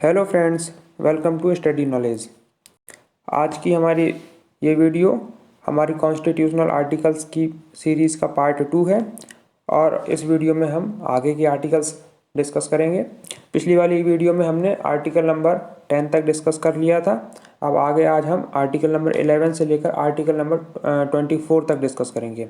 Hello friends, welcome to study knowledge. आज की हमारी ये वीडियो हमारी कॉन्स्टिट्यूशनल आर्टिकल्स की सीरीज़ का पार्ट 2 है और इस वीडियो में हम आगे के आर्टिकल्स डिस्कस करेंगे। पिछली वाली वीडियो में हमने आर्टिकल नंबर 10 तक डिस्कस कर लिया था। अब आगे आज हम आर्टिकल नंबर 11 से लेकर आर्टिकल नंबर 24 तक डिस्कस करेंगे।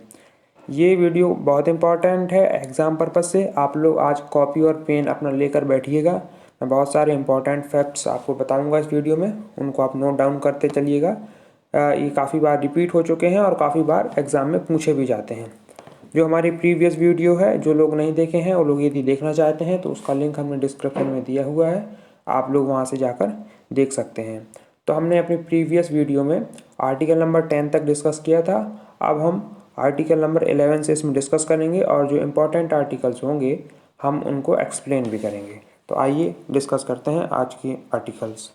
ये वीडियो बहुत इंपॉर्टेंट है एग्ज़ाम पर्पज़ से। आप लोग आज कॉपी और पेन अपना लेकर बैठिएगा। मैं बहुत सारे इंपॉर्टेंट फैक्ट्स आपको बताऊंगा इस वीडियो में, उनको आप नोट डाउन करते चलिएगा। ये काफ़ी बार रिपीट हो चुके हैं और काफ़ी बार एग्ज़ाम में पूछे भी जाते हैं। जो हमारी प्रीवियस वीडियो है, जो लोग नहीं देखे हैं वो लोग यदि देखना चाहते हैं तो उसका लिंक हमने डिस्क्रिप्शन में दिया हुआ है, आप लोग वहाँ से जाकर देख सकते हैं। तो हमने अपनी प्रीवियस वीडियो में आर्टिकल नंबर 10 तक डिस्कस किया था। अब हम आर्टिकल नंबर 11 से इसमें डिस्कस करेंगे और जो इम्पोर्टेंट आर्टिकल्स होंगे हम उनको एक्सप्लेन भी करेंगे। तो आइए डिस्कस करते हैं आज की आर्टिकल्स।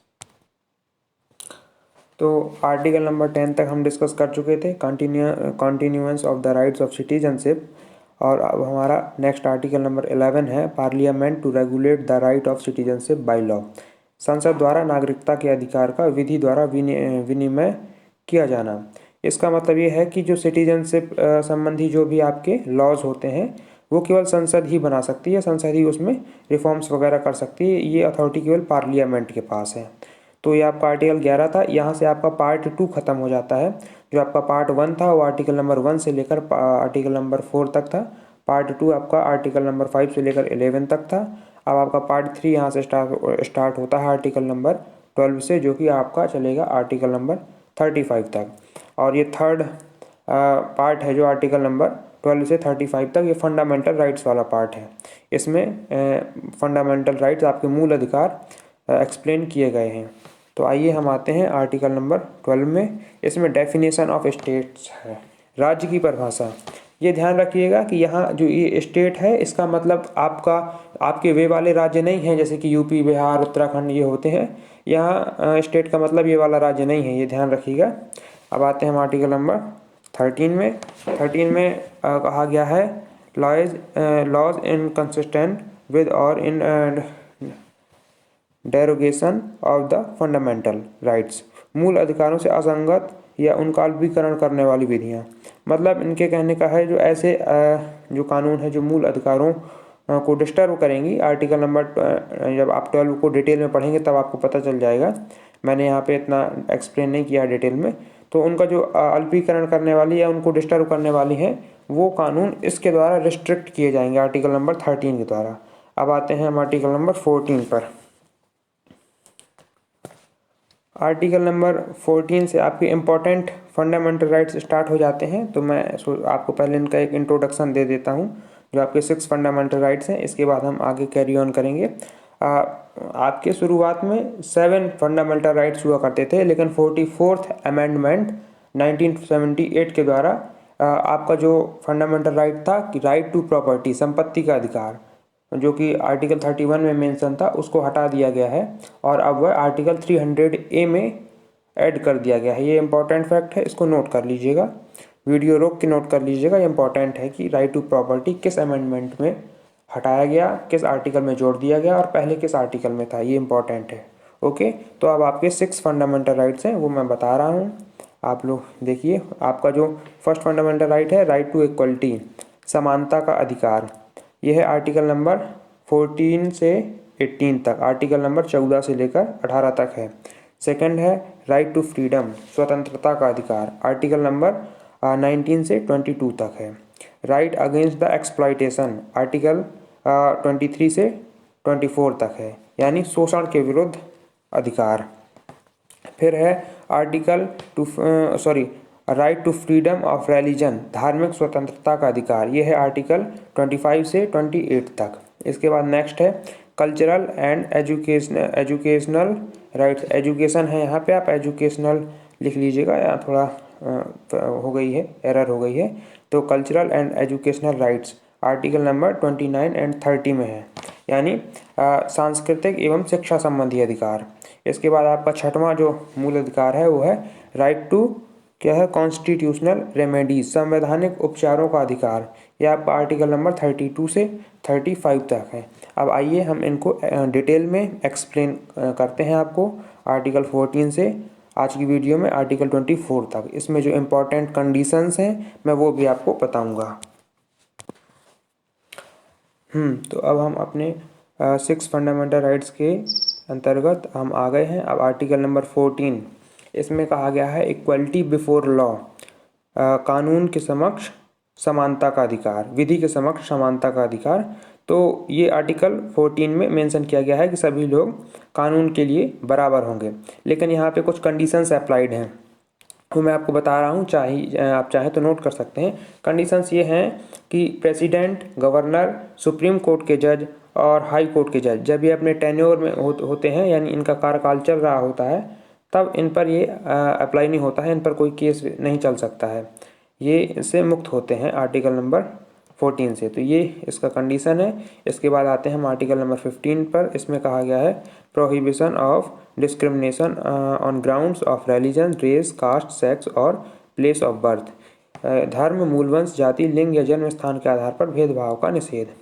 तो आर्टिकल नंबर 10 तक हम डिस्कस कर चुके थे, continuance of the rights of citizenship. और अब हमारा नेक्स्ट आर्टिकल नंबर 11 है, parliament to regulate the right of citizenship by law. संसद द्वारा नागरिकता के अधिकार का विधि द्वारा विनिमय किया जाना। इसका मतलब ये है कि जो सिटीजनशिप संबंधी जो भी आपके लॉज होते हैं वो केवल संसद ही बना सकती है, संसद ही उसमें रिफॉर्म्स वगैरह कर सकती है। ये अथॉरिटी केवल पार्लियामेंट के पास है। तो ये आपका आर्टिकल 11 था। यहाँ से आपका पार्ट 2 खत्म हो जाता है। जो आपका पार्ट 1 था वो आर्टिकल नंबर 1 से लेकर आर्टिकल नंबर 4 तक था। पार्ट 2 आपका आर्टिकल नंबर 5 से लेकर 11 तक था। अब आपका पार्ट 3 यहाँ से स्टार्ट होता है आर्टिकल नंबर 12 से, जो कि आपका चलेगा आर्टिकल नंबर 35 तक। और ये थर्ड पार्ट है जो आर्टिकल नंबर 12 से 35 तक, ये फंडामेंटल राइट्स वाला पार्ट है। इसमें फंडामेंटल राइट्स, आपके मूल अधिकार एक्सप्लेन किए गए हैं। तो आइए हम आते हैं आर्टिकल नंबर 12 में। इसमें डेफिनेशन ऑफ स्टेट्स है, राज्य की परिभाषा। ये ध्यान रखिएगा कि यहाँ जो ये स्टेट है इसका मतलब आपके वे वाले राज्य नहीं हैं जैसे कि यूपी, बिहार, उत्तराखंड ये होते हैं। यहाँ स्टेट का मतलब ये वाला राज्य नहीं है, ये ध्यान रखिएगा। अब आते हैं हम आर्टिकल नंबर 13 में। 13 में कहा गया है लॉज इनकंसिस्टेंट विद और in derogation of the fundamental rights. मूल अधिकारों से असंगत या उनका अल्पीकरण करने वाली विधियाँ। मतलब इनके कहने का है जो ऐसे जो कानून है जो मूल अधिकारों को डिस्टर्ब करेंगी। आर्टिकल नंबर जब आप 12 को डिटेल में पढ़ेंगे तब आपको पता चल जाएगा। मैंने यहाँ पे इतना एक्सप्लेन नहीं किया डिटेल में। तो उनका जो अल्पीकरण करने वाली या उनको डिस्टर्ब करने वाली हैं वो कानून इसके द्वारा रिस्ट्रिक्ट किए जाएंगे आर्टिकल नंबर 13 के द्वारा। अब आते हैं हम आर्टिकल नंबर 14 पर। आर्टिकल नंबर 14 से आपके इम्पोर्टेंट फंडामेंटल राइट्स स्टार्ट हो जाते हैं। तो मैं आपको पहले इनका एक इंट्रोडक्शन दे देता हूँ, जो आपके 6 फंडामेंटल राइट्स हैं। इसके बाद हम आगे कैरी ऑन करेंगे। आपके शुरुआत में 7 फंडामेंटल राइट्स हुआ करते थे, लेकिन 44th अमेंडमेंट 1978 के द्वारा आपका जो फंडामेंटल राइट था कि राइट टू प्रॉपर्टी, संपत्ति का अधिकार, जो कि आर्टिकल 31 में मेंशन था, उसको हटा दिया गया है और अब वह आर्टिकल 300A में ऐड कर दिया गया है। ये इंपॉर्टेंट फैक्ट है, इसको नोट कर लीजिएगा, वीडियो रोक के नोट कर लीजिएगा। ये इंपॉर्टेंट है कि राइट टू प्रॉपर्टी किस अमेंडमेंट में हटाया गया, किस आर्टिकल में जोड़ दिया गया और पहले किस आर्टिकल में था, ये इंपॉर्टेंट है। ओके, तो अब आपके 6 फंडामेंटल राइट्स हैं वो मैं बता रहा हूँ, आप लोग देखिए। आपका जो फर्स्ट फंडामेंटल राइट है, राइट टू इक्वलिटी, समानता का अधिकार। यह है आर्टिकल नंबर 14 से 18 तक, आर्टिकल नंबर 14 से लेकर 18 तक है। सेकंड है राइट टू फ्रीडम, स्वतंत्रता का अधिकार, आर्टिकल नंबर 19 से 22 तक है। Right against the exploitation, article 23 से 24 तक है, यानी शोषण के विरुद्ध अधिकार। फिर है article right to freedom of religion, धार्मिक स्वतंत्रता का अधिकार। ये है आर्टिकल 25 से 28 तक। इसके बाद नेक्स्ट है cultural and educational rights. Education है, यहाँ पे आप एजुकेशनल लिख लीजिएगा, या थोड़ा हो गई है, एरर हो गई है। तो cultural and educational rights article number 29 and 30 में है, यानी सांस्कृतिक एवं शिक्षा संबंधी अधिकार। इसके बाद आपका छठवां जो मूल अधिकार है वो है राइट टू क्या है, कॉन्स्टिट्यूशनल रेमेडीज, संवैधानिक उपचारों का अधिकार। यह आपका आर्टिकल नंबर 32 से 35 तक है। अब आइए हम इनको डिटेल में एक्सप्लेन करते हैं आपको, आर्टिकल 14 से आज की वीडियो में आर्टिकल 24 तक। इसमें जो इम्पोर्टेंट कंडीशंस हैं मैं वो भी आपको बताऊंगा। तो अब हम अपने 6 फंडामेंटल राइट्स के अंतर्गत हम आ गए हैं। अब आर्टिकल नंबर 14, इसमें कहा गया है इक्वलिटी बिफोर लॉ, कानून के समक्ष समानता का अधिकार, विधि के समक्ष समानता का अधिकार। तो ये आर्टिकल 14 में मेंशन किया गया है कि सभी लोग कानून के लिए बराबर होंगे, लेकिन यहाँ पे कुछ कंडीशंस अप्लाइड हैं, तो मैं आपको बता रहा हूँ, आप चाहें तो नोट कर सकते हैं। कंडीशंस ये हैं कि प्रेसिडेंट, गवर्नर, सुप्रीम कोर्ट के जज और हाई कोर्ट के जज जब ये अपने टेन्योर में होते हैं, यानी इनका कार्यकाल चल रहा होता है, तब इन पर ये अप्लाई नहीं होता है, इन पर कोई केस नहीं चल सकता है, ये इससे मुक्त होते हैं आर्टिकल नंबर 14 से। तो ये इसका कंडीशन है। इसके बाद आते हैं हम आर्टिकल नंबर 15 पर। इसमें कहा गया है prohibition of discrimination on grounds of religion, race, caste, sex और प्लेस ऑफ बर्थ, धर्म, मूलवंश, जाति, लिंग या जन्म स्थान के आधार पर भेदभाव का निषेध।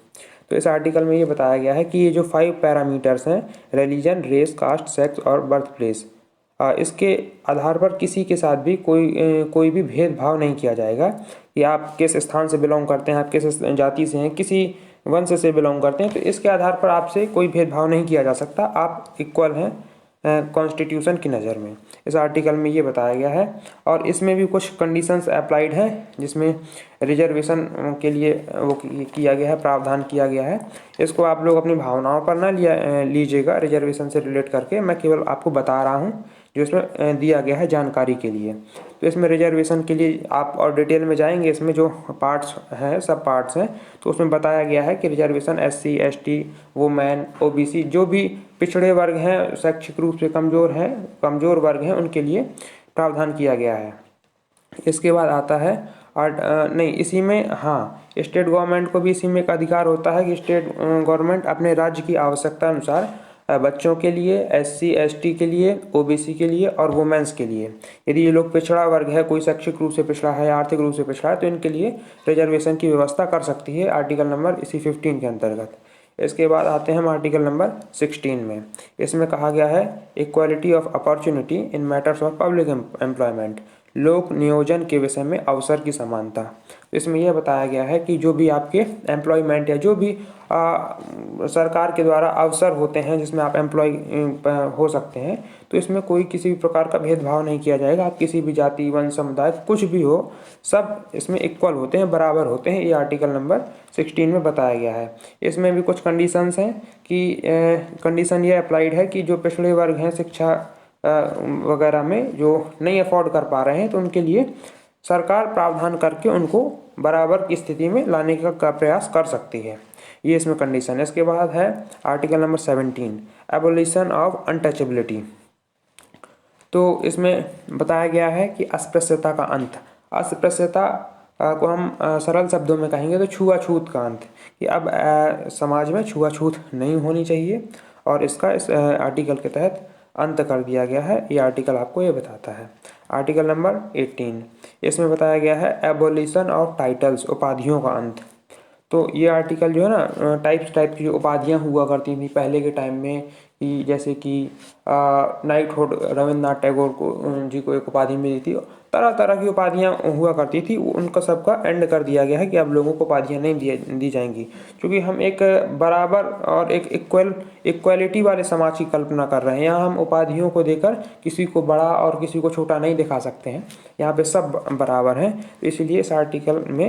तो इस आर्टिकल में ये बताया गया है कि ये जो 5 पैरामीटर्स हैं, रिलीजन, रेस, कास्ट, सेक्स और बर्थ प्लेस, इसके आधार पर किसी के साथ भी कोई भी भेदभाव नहीं किया जाएगा कि आप किस स्थान से बिलोंग करते हैं, आप किस जाति से हैं, किसी वंश से बिलोंग करते हैं, तो इसके आधार पर आपसे कोई भेदभाव नहीं किया जा सकता, आप इक्वल हैं कॉन्स्टिट्यूशन की नज़र में। इस आर्टिकल में ये बताया गया है। और इसमें भी कुछ कंडीशंस अप्लाइड हैं, जिसमें रिजर्वेशन के लिए वो किया गया है, प्रावधान किया गया है। इसको आप लोग अपनी भावनाओं पर ना लीजिएगा रिजर्वेशन से रिलेट करके, मैं केवल आपको बता रहा हूँ जो इसमें दिया गया है जानकारी के लिए। तो इसमें रिजर्वेशन के लिए आप और डिटेल में जाएंगे, इसमें जो पार्ट्स हैं, सब पार्ट्स हैं, तो उसमें बताया गया है कि reservation SC, ST, women, OBC, जो भी पिछड़े वर्ग हैं, शैक्षिक रूप से कमज़ोर वर्ग हैं, उनके लिए प्रावधान किया गया है। इसके बाद आता है इसी में स्टेट गवर्नमेंट को भी इसी में एक अधिकार होता है कि स्टेट गवर्नमेंट अपने राज्य की आवश्यकता अनुसार बच्चों के लिए, SC, ST के लिए, OBC के लिए और वुमेन्स के लिए, यदि ये लोग पिछड़ा वर्ग है, कोई शैक्षिक रूप से पिछड़ा है, आर्थिक रूप से पिछड़ा है, तो इनके लिए रिजर्वेशन की व्यवस्था कर सकती है आर्टिकल नंबर इसी 15 के अंतर्गत। इसके बाद आते हैं हम आर्टिकल नंबर 16 में। इसमें कहा गया है equality of opportunity in matters of public employment, लोक नियोजन के विषय में अवसर की समानता। इसमें यह बताया गया है कि जो भी आपके एम्प्लॉयमेंट या जो भी सरकार के द्वारा अवसर होते हैं जिसमें आप एम्प्लॉय हो सकते हैं, तो इसमें कोई किसी भी प्रकार का भेदभाव नहीं किया जाएगा। आप किसी भी जाति, वंश, समुदाय, कुछ भी हो, सब इसमें इक्वल होते हैं, बराबर होते हैं। ये आर्टिकल नंबर 16 में बताया गया है। इसमें भी कुछ कंडीशंस हैं कि कंडीशन ये अप्लाइड है कि जो पिछड़े वर्ग हैं शिक्षा वगैरह में, जो नहीं अफोर्ड कर पा रहे हैं, तो उनके लिए सरकार प्रावधान करके उनको बराबर की स्थिति में लाने का प्रयास कर सकती है। ये इसमें कंडीशन है। इसके बाद है article number 17, abolition of untouchability. तो इसमें बताया गया है कि अस्पृश्यता का अंत। अस्पृश्यता को हम सरल शब्दों में कहेंगे तो छुआछूत का अंत, कि अब समाज में छुआछूत नहीं होनी चाहिए, और इसका इस आर्टिकल के तहत अंत कर दिया गया है। ये आर्टिकल आपको ये बताता है। आर्टिकल नंबर 18, इसमें बताया गया है एबोलिशन ऑफ टाइटल्स, उपाधियों का अंत। तो ये आर्टिकल जो है ना, टाइप की जो उपाधियाँ हुआ करती थी पहले के टाइम में, कि जैसे कि नाइटहुड रविन्द्रनाथ टैगोर जी को एक उपाधि मिली थी, तरह तरह की उपाधियाँ हुआ करती थी, उनका सबका एंड कर दिया गया है कि अब लोगों को उपाधियाँ नहीं दी जाएंगी, क्योंकि हम एक बराबर और एक इक्वलिटी वाले समाज की कल्पना कर रहे हैं। यहाँ हम उपाधियों को देकर किसी को बड़ा और किसी को छोटा नहीं दिखा सकते हैं, यहाँ पे सब बराबर हैं। तो इसीलिए इस आर्टिकल में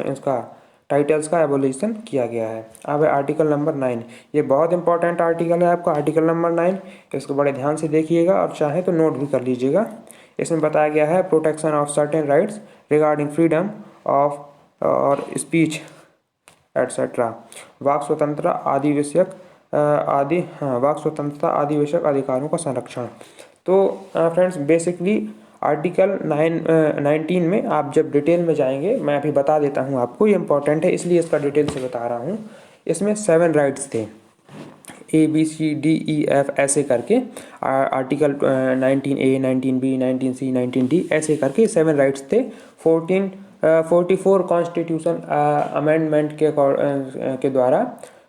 इसका टाइटल्स का एबोलिशन किया गया है। अब है आर्टिकल नंबर 9, ये बहुत इंपॉर्टेंट आर्टिकल है आपका, आर्टिकल नंबर 9, इसको बड़े ध्यान से देखिएगा और चाहे तो नोट भी कर लीजिएगा। इसमें बताया गया है protection of certain rights regarding freedom of और स्पीच एटसेट्रा, वाक स्वतंत्रता आदि विषयक अधिकारों का संरक्षण। तो फ्रेंड्स, बेसिकली आर्टिकल 19 में आप जब डिटेल में जाएंगे, मैं अभी बता देता हूँ आपको, ये इंपॉर्टेंट है इसलिए इसका डिटेल से बता रहा हूँ। इसमें 7 राइट्स थे। ABCDEF ऐसे करके article 19A, 19B, 19C, 19D ऐसे करके 7 राइट्स थे। 44 कॉन्स्टिट्यूशन अमेंडमेंट के द्वारा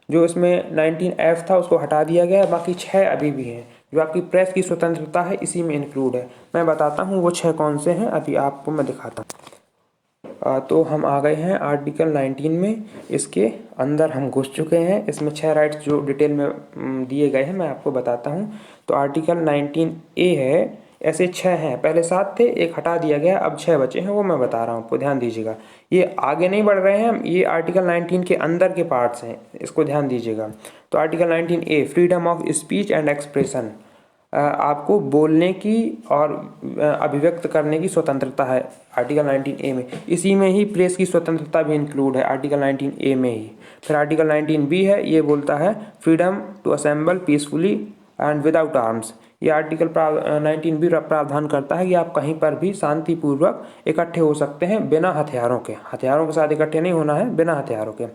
जो इसमें 19F था उसको हटा दिया गया, बाकी 6 अभी भी हैं। जो आपकी प्रेस की स्वतंत्रता है इसी में इंक्लूड है। मैं बताता हूँ वो 6 कौन से हैं, अभी आपको मैं दिखाता हूँ। तो हम आ गए हैं आर्टिकल 19 में, इसके अंदर हम घुस चुके हैं। इसमें 6 राइट्स जो डिटेल में दिए गए हैं मैं आपको बताता हूँ। तो आर्टिकल 19A है, ऐसे 6 हैं, पहले 7 थे, एक हटा दिया गया, अब 6 बचे हैं, वो मैं बता रहा हूँ आपको, ध्यान दीजिएगा। ये आगे नहीं बढ़ रहे हैं, ये आर्टिकल 19 के अंदर के पार्ट्स हैं, इसको ध्यान दीजिएगा। तो article 19A freedom of speech and expression, आपको बोलने की और अभिव्यक्त करने की स्वतंत्रता है आर्टिकल 19A में। इसी में ही प्रेस की स्वतंत्रता भी इंक्लूड है आर्टिकल 19A में ही। फिर आर्टिकल 19B है, ये बोलता है freedom to assemble peacefully and without arms. ये आर्टिकल 19B प्रावधान करता है कि आप कहीं पर भी शांतिपूर्वक इकट्ठे हो सकते हैं बिना हथियारों के। हथियारों के साथ इकट्ठे नहीं होना है, बिना हथियारों के।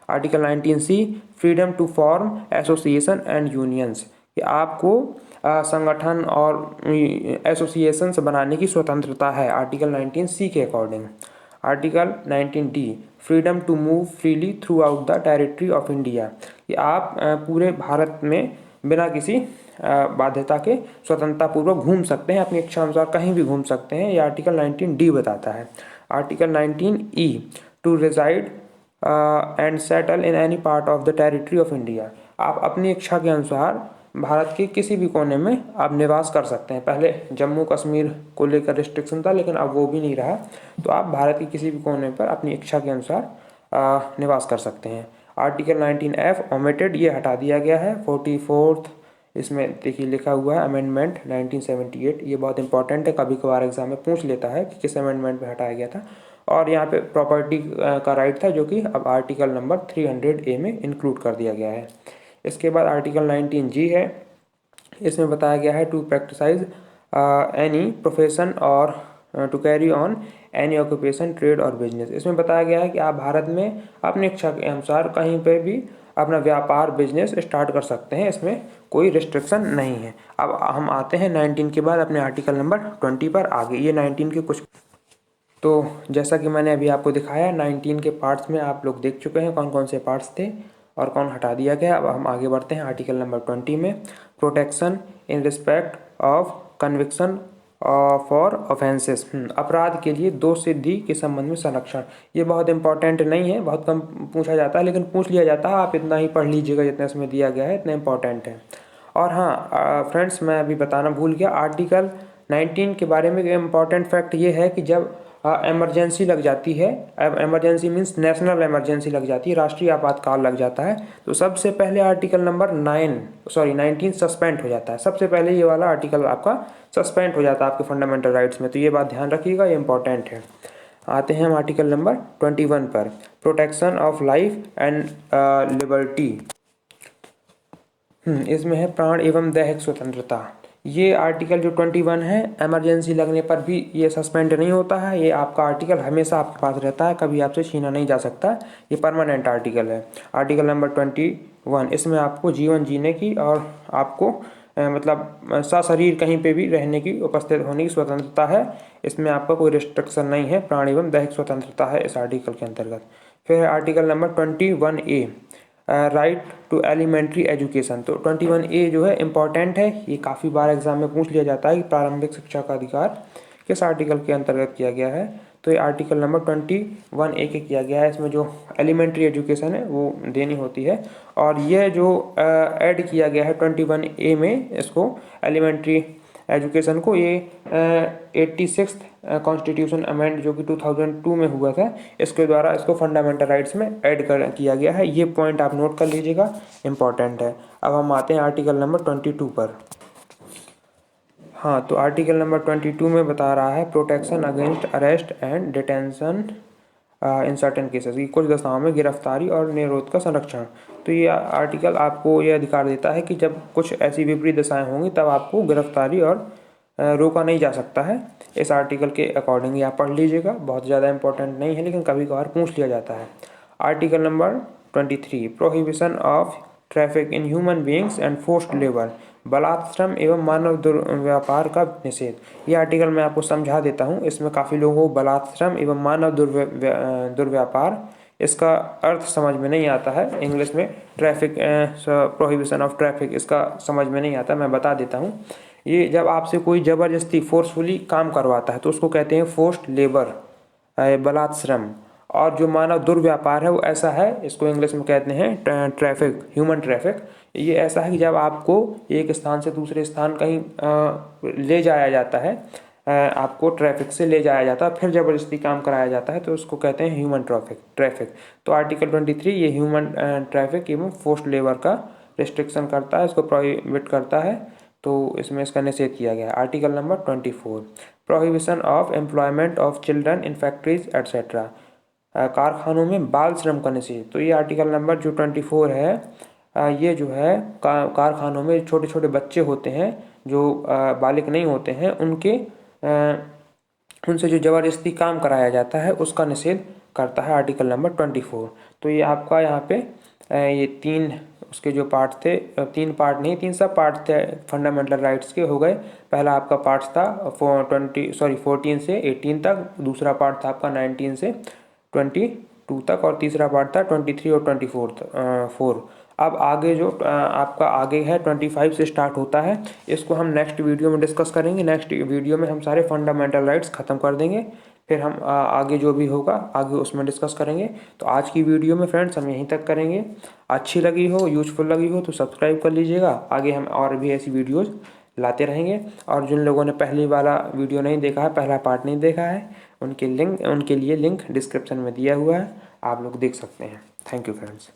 Article 19C freedom to form association and unions, कि आपको संगठन और एसोसिएशंस बनाने की स्वतंत्रता है आर्टिकल 19C के according. Article 19D freedom to move freely throughout the territory of India, कि आप पूरे भारत में बिना किसी बाध्यता के स्वतंत्रतापूर्वक घूम सकते हैं, अपनी इच्छा अनुसार कहीं भी घूम सकते हैं, ये आर्टिकल 19D बताता है। Article 19E to reside and settle in any part of the territory of India, आप अपनी इच्छा के अनुसार भारत के किसी भी कोने में आप निवास कर सकते हैं। पहले जम्मू कश्मीर को लेकर रिस्ट्रिक्शन था, लेकिन अब वो भी नहीं रहा, तो आप भारत के किसी भी कोने पर अपनी इच्छा के अनुसार निवास कर सकते हैं। आर्टिकल 19F ओमिटेड, ये हटा दिया गया है। 44 इसमें देखिए लिखा हुआ है अमेंडमेंट 1978, ये बहुत इंपॉर्टेंट है, कभी कभार एग्जाम में पूछ लेता है कि किस अमेंडमेंट में हटाया गया था। और यहाँ पे प्रॉपर्टी का राइट था, जो कि अब आर्टिकल नंबर 300A में इंक्लूड कर दिया गया है। इसके बाद आर्टिकल 19G है, इसमें बताया गया है टू प्रैक्टिसाइज एनी प्रोफेशन और to carry on any occupation, trade और बिजनेस। इसमें बताया गया है कि आप भारत में अपनी इच्छा के अनुसार कहीं पे भी अपना व्यापार बिजनेस स्टार्ट कर सकते हैं, इसमें कोई रिस्ट्रिक्शन नहीं है। अब हम आते हैं 19 के बाद अपने आर्टिकल नंबर 20 पर। आगे ये 19 के कुछ, तो जैसा कि मैंने अभी आपको दिखाया 19 के पार्ट्स में आप लोग देख चुके हैं कौन कौन से पार्ट्स थे और कौन हटा दिया गया। अब हम आगे बढ़ते हैं आर्टिकल नंबर 20 में, protection in respect of conviction for offences, अपराध के लिए दोषसिद्धि के संबंध में संरक्षण। ये बहुत इंपॉर्टेंट नहीं है, बहुत कम पूछा जाता है, लेकिन पूछ लिया जाता है। आप इतना ही पढ़ लीजिएगा जितना इसमें दिया गया है, इतना इंपॉर्टेंट है। और हाँ फ्रेंड्स, मैं अभी बताना भूल गया, आर्टिकल 19 के बारे में इम्पॉर्टेंट फैक्ट ये है कि जब इमरजेंसी लग जाती है, इमरजेंसी मीन्स नेशनल इमरजेंसी लग जाती है, राष्ट्रीय आपातकाल लग जाता है, तो सबसे पहले आर्टिकल नंबर 19 सस्पेंड हो जाता है। सबसे पहले ये वाला आर्टिकल आपका सस्पेंड हो जाता है आपके फंडामेंटल राइट्स में, तो ये बात ध्यान रखिएगा, ये इंपॉर्टेंट है। आते हैं हम आर्टिकल नंबर 21 पर, protection of life and liberty. इसमें है प्राण एवं दैहिक स्वतंत्रता। ये आर्टिकल जो 21 है, इमरजेंसी लगने पर भी ये सस्पेंड नहीं होता है, ये आपका आर्टिकल हमेशा आपके पास रहता है, कभी आपसे छीना नहीं जा सकता, ये परमानेंट आर्टिकल है। आर्टिकल नंबर 21, इसमें आपको जीवन जीने की और आपको मतलब सशरीर कहीं पे भी रहने की, उपस्थित होने की स्वतंत्रता है, इसमें आपका कोई रिस्ट्रिक्शन नहीं है, प्राण एवं दैहिक स्वतंत्रता है इस आर्टिकल के अंतर्गत। फिर article number 21A right to elementary education. तो 21A जो है इम्पॉर्टेंट है, ये काफ़ी बार एग्जाम में पूछ लिया जाता है कि प्रारंभिक शिक्षा का अधिकार किस आर्टिकल के अंतर्गत किया गया है, तो ये आर्टिकल नंबर 21A के किया गया है। इसमें जो एलिमेंट्री एजुकेशन है वो देनी होती है, और ये जो ऐड किया गया है 21A में, इसको एलिमेंट्री एजुकेशन को, ये 86th कॉन्स्टिट्यूशन अमेंड जो कि 2002 में हुआ था, इसके द्वारा इसको फंडामेंटल राइट्स में ऐड किया गया है। ये पॉइंट आप नोट कर लीजिएगा, इम्पॉर्टेंट है। अब हम आते हैं आर्टिकल नंबर 22 पर। हाँ, तो आर्टिकल नंबर 22 में बता रहा है protection against arrest and detention in certain cases, की कुछ दशाओं में गिरफ्तारी और निरोध का संरक्षण। तो ये आर्टिकल आपको ये अधिकार देता है कि जब कुछ ऐसी विपरीत दशाएं होंगी तब आपको गिरफ्तारी और रोका नहीं जा सकता है। इस आर्टिकल के अकॉर्डिंग आप पढ़ लीजिएगा, बहुत ज़्यादा इंपॉर्टेंट नहीं है, लेकिन कभी कभार पूछ लिया जाता है। Article number 23 prohibition of traffic in human beings and forced labour, बलात्श्रम एवं मानव दुर्व्यापार का निषेध। ये आर्टिकल मैं आपको समझा देता हूँ। इसमें काफ़ी लोगों को बलात्श्रम एवं मानव दुर्व्यापार इसका अर्थ समझ में नहीं आता है। इंग्लिश में ट्रैफिक प्रोहिबिशन ऑफ ट्रैफिक इसका समझ में नहीं आता, मैं बता देता हूँ। ये जब आपसे कोई ज़बरदस्ती फोर्सफुली काम करवाता है तो उसको कहते हैं फोर्स्ड लेबर, बलात्श्रम। और जो मानव दुर्व्यापार है वो ऐसा है, इसको इंग्लिश में कहते हैं ट्रैफिक, ह्यूमन ट्रैफिक। ये ऐसा है कि जब आपको एक स्थान से दूसरे स्थान कहीं ले जाया जाता है, आपको ट्रैफिक से ले जाया जाता है, फिर ज़बरदस्ती काम कराया जाता है, तो उसको कहते हैं ह्यूमन ट्रैफिक। तो आर्टिकल 23 ये ह्यूमन ट्रैफिक एवं फोर्स्ड लेबर का रिस्ट्रिक्शन करता है, इसको प्रोहिबिट करता है, तो इसमें इसका निषेध किया गया है। Article number 24 prohibition of employment of children in factories etcetera, कारखानों में बाल श्रम का निषेध। तो ये आर्टिकल नंबर जो 24 है, ये जो है कारखानों में छोटे छोटे बच्चे होते हैं जो बालिग नहीं होते हैं, उनसे जो ज़बरदस्ती काम कराया जाता है उसका निषेध करता है आर्टिकल नंबर 24। तो ये आपका यहाँ पे ये तीन उसके जो पार्ट थे, तीन पार्ट नहीं, तीन सब पार्ट थे फंडामेंटल राइट्स के हो गए। पहला आपका पार्ट था 14 से 18 तक, दूसरा पार्ट था आपका 19 से 22 तक, और तीसरा पार्ट था 23 और 24। अब आगे जो आपका आगे है 25 से स्टार्ट होता है, इसको हम नेक्स्ट वीडियो में डिस्कस करेंगे। नेक्स्ट वीडियो में हम सारे फंडामेंटल राइट्स ख़त्म कर देंगे, फिर हम आगे जो भी होगा आगे उसमें डिस्कस करेंगे। तो आज की वीडियो में फ्रेंड्स हम यहीं तक करेंगे। अच्छी लगी हो, यूजफुल लगी हो तो सब्सक्राइब कर लीजिएगा। आगे हम और भी ऐसी वीडियोज़ लाते रहेंगे। और जिन लोगों ने पहली वाला वीडियो नहीं देखा है, पहला पार्ट नहीं देखा है, उनके लिए लिंक डिस्क्रिप्शन में दिया हुआ है, आप लोग देख सकते हैं। Thank you friends.